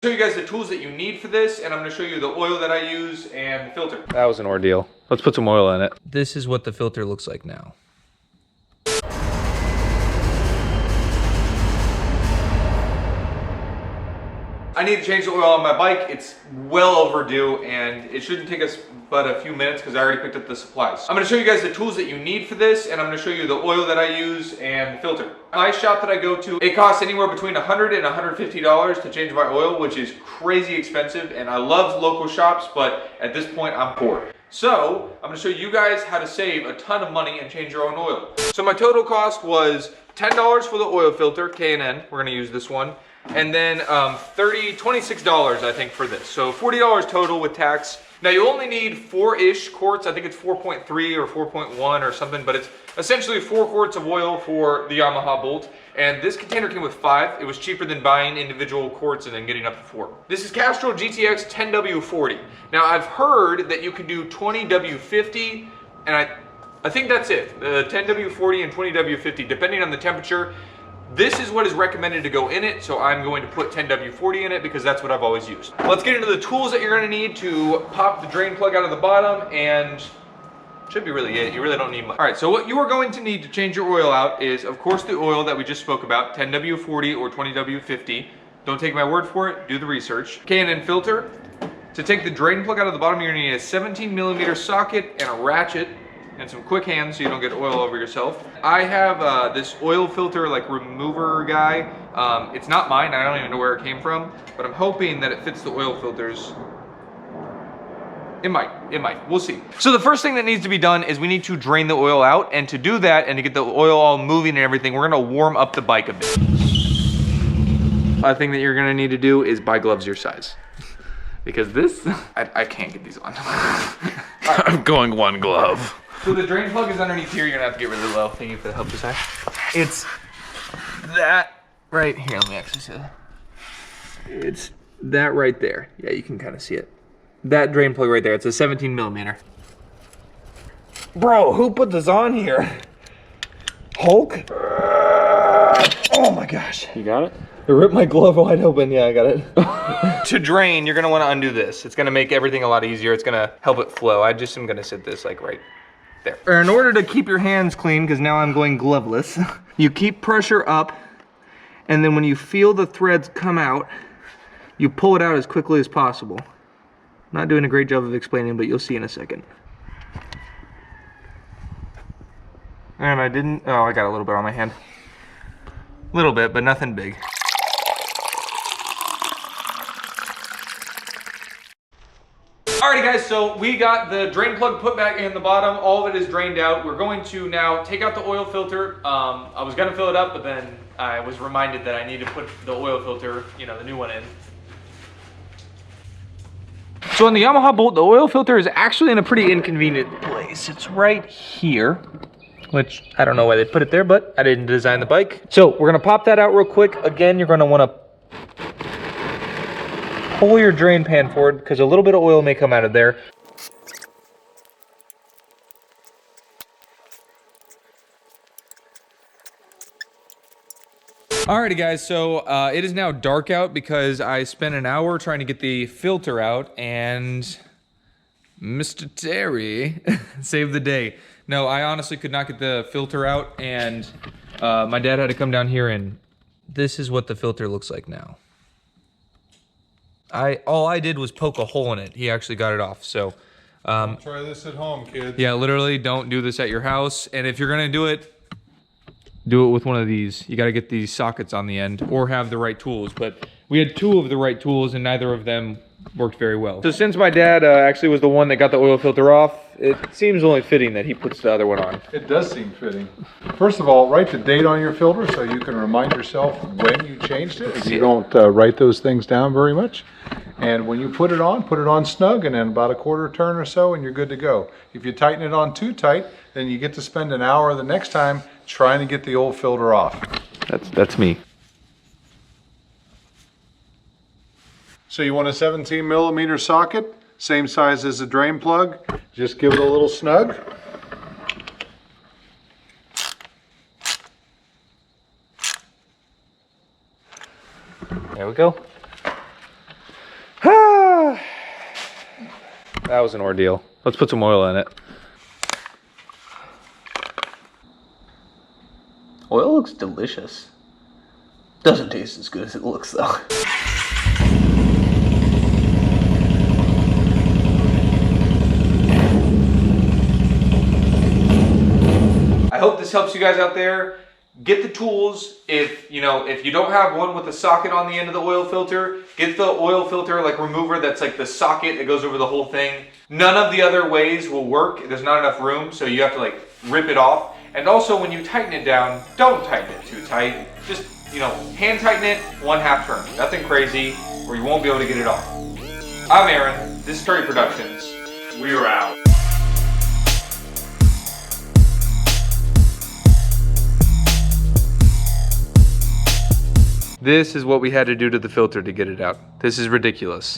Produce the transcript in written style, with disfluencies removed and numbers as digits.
Show you guys the tools that you need for this, and I'm going to show you the oil that I use and the filter. That was an ordeal. Let's put some oil in it. This is what the filter looks like now. I need to change the oil on my bike. It's well overdue, and it shouldn't take us but a few minutes because I already picked up the supplies. I'm going to show you guys the tools that you need for this, and I'm going to show you the oil that I use and the filter. My shop that I go to, it costs anywhere between $100 and $150 to change my oil, which is crazy expensive, and I love local shops, but at this point I'm poor. So I'm going to show you guys how to save a ton of money and change your own oil. So my total cost was $10 for the oil filter, K&N. We're going to use this one. And then $26 I think for this. So $40 total with tax. Now you only need 4-ish quarts. I think it's 4.3 or 4.1 or something, but it's essentially 4 quarts of oil for the Yamaha Bolt. And this container came with 5. It was cheaper than buying individual quarts and then getting up to 4. This is Castrol GTX 10W40. Now I've heard that you can do 20W50, and I think that's it. The 10W40 and 20W50, depending on the temperature. This is what is recommended to go in it, so I'm going to put 10W40 in it because that's what I've always used. Let's get into the tools that you're going to need to pop the drain plug out of the bottom, and should be really it. You really don't need much. All right, so what you are going to need to change your oil out is, of course, the oil that we just spoke about, 10W40 or 20W50. Don't take my word for it, do the research. K&N filter. To take the drain plug out of the bottom, you're going to need a 17mm socket and a ratchet, and some quick hands so you don't get oil over yourself. I have this oil filter like remover guy. It's not mine, I don't even know where it came from, but I'm hoping that it fits the oil filters. It might, we'll see. So the first thing that needs to be done is we need to drain the oil out, and to do that and to get the oil all moving and everything, we're gonna warm up the bike a bit. Other thing that you're gonna need to do is buy gloves your size. Because this, I can't get these on. I'm going one glove. So the drain plug is underneath here. You're gonna have to get really low. Thank you for the help this time. It's that right here. Let me actually see that. It's that right there. Yeah, you can kind of see it. That drain plug right there. It's a 17mm. Bro, who put this on here? Hulk? Oh my gosh. You got it? It ripped my glove wide open. Yeah, I got it. To drain, you're gonna want to undo this. It's gonna make everything a lot easier. It's gonna help it flow. I just am gonna sit this like right there. In order to keep your hands clean, because now I'm going gloveless, you keep pressure up, and then when you feel the threads come out, you pull it out as quickly as possible. Not doing a great job of explaining, but you'll see in a second. And I didn't, oh, I got a little bit on my hand. A little bit, but nothing big. Alrighty guys, so we got the drain plug put back in the bottom. All of it is drained out. We're going to now take out the oil filter. I was gonna fill it up, but then I was reminded that I need to put the oil filter, you know, the new one in. So on the Yamaha Bolt, the oil filter is actually in a pretty inconvenient place. It's right here, which I don't know why they put it there, but I didn't design the bike. So we're gonna pop that out real quick. Again, you're gonna wanna pull your drain pan forward because a little bit of oil may come out of there. Alrighty guys, so it is now dark out because I spent an hour trying to get the filter out, and Mr. Terry saved the day. No, I honestly could not get the filter out, and my dad had to come down here, and this is what the filter looks like now. All I did was poke a hole in it. He actually got it off, so. Try this at home, kids. Yeah, literally don't do this at your house. And if you're gonna do it with one of these. You gotta get these sockets on the end or have the right tools. But we had 2 of the right tools and neither of them worked very well. So since my dad actually was the one that got the oil filter off, it seems only fitting that he puts the other one on. It does seem fitting. First of all, write the date on your filter so you can remind yourself when you changed it. If you don't write those things down very much. And when you put it on snug, and then about a quarter turn or so, and you're good to go. If you tighten it on too tight, then you get to spend an hour the next time trying to get the old filter off. That's me. So you want a 17mm socket, same size as the drain plug. Just give it a little snug. There we go. That was an ordeal. Let's put some oil in it. Oil looks delicious. Doesn't taste as good as it looks though. I hope this helps you guys out there. Get the tools. If you don't have one with a socket on the end of the oil filter, get the oil filter like remover that's like the socket that goes over the whole thing. None of the other ways will work. There's not enough room, so you have to like rip it off. And also when you tighten it down, don't tighten it too tight. Just, hand tighten it 1/2 turn. Nothing crazy, or you won't be able to get it off. I'm Aaron. This is Sturdy Productions. We're out. This is what we had to do to the filter to get it out. This is ridiculous.